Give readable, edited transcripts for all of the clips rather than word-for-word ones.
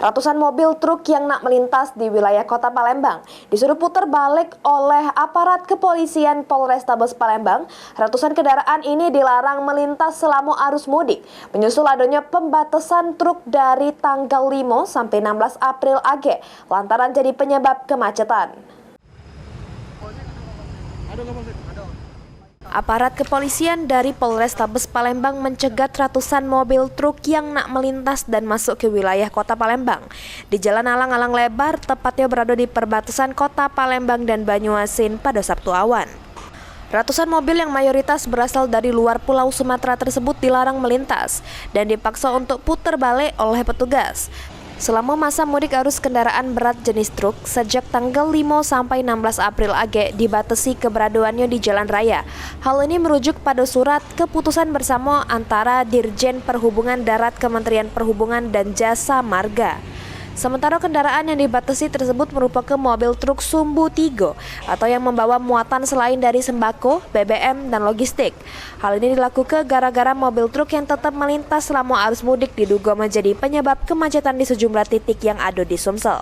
Ratusan mobil truk yang nak melintas di wilayah Kota Palembang disuruh putar balik oleh aparat kepolisian Polrestabes Palembang. Ratusan kendaraan ini dilarang melintas selama arus mudik, menyusul adanya pembatasan truk dari tanggal 5 sampai 16 April AG lantaran jadi penyebab kemacetan. Aparat kepolisian dari Polrestabes Palembang mencegat ratusan mobil truk yang nak melintas dan masuk ke wilayah Kota Palembang di Jalan Alang-Alang Lebar, tepatnya berada di perbatasan Kota Palembang dan Banyuasin pada Sabtu awan. Ratusan mobil yang mayoritas berasal dari luar Pulau Sumatera tersebut dilarang melintas dan dipaksa untuk putar balik oleh petugas. Selama masa mudik arus kendaraan berat jenis truk sejak tanggal 5 sampai 16 April AG dibatasi keberadaannya di jalan raya. Hal ini merujuk pada surat keputusan bersama antara Dirjen Perhubungan Darat Kementerian Perhubungan dan Jasa Marga. Sementara kendaraan yang dibatasi tersebut merupakan mobil truk sumbu 3 atau yang membawa muatan selain dari sembako, BBM, dan logistik. Hal ini dilakukan gara-gara mobil truk yang tetap melintas selama arus mudik diduga menjadi penyebab kemacetan di sejumlah titik yang ada di Sumsel.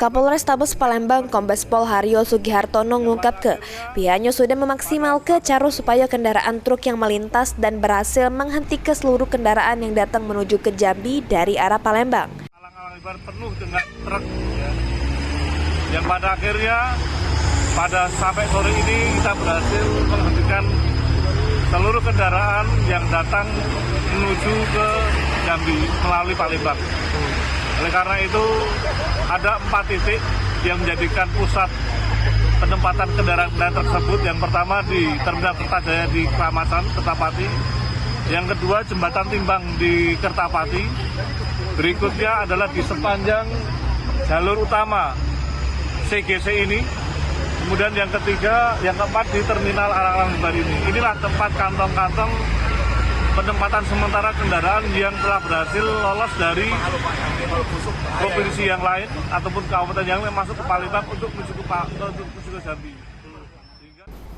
Kapolrestabes Palembang Kombes Pol Haryo Sugihartono mengungkapkan pihaknya sudah memaksimalkan cara supaya kendaraan truk yang melintas dan berhasil menghentikan seluruh kendaraan yang datang menuju ke Jambi dari arah Palembang. Penuh dengan truk ya. Yang pada akhirnya sampai sore ini kita berhasil menghentikan seluruh kendaraan yang datang menuju ke Jambi melalui Palembang. Oleh karena itu ada 4 titik yang menjadikan pusat penempatan kendaraan tersebut. Yang pertama di Terminal Kertajaya di Kecamatan Kertapati, yang kedua Jembatan Timbang di Kertapati. Berikutnya adalah di sepanjang jalur utama CGC ini. Kemudian yang keempat di Terminal Alang-Alang Lebar ini. Inilah tempat kantong-kantong penempatan sementara kendaraan yang telah berhasil lolos dari provinsi yang lain ataupun kabupaten yang lain masuk ke Palembang untuk menuju ke Jambi.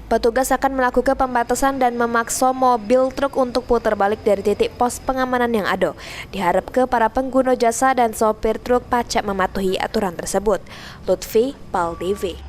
Petugas akan melakukan pembatasan dan memaksa mobil truk untuk putar balik dari titik pos pengamanan yang ada. Diharapkan para pengguna jasa dan sopir truk pacak mematuhi aturan tersebut. Lutfi, PAL TV.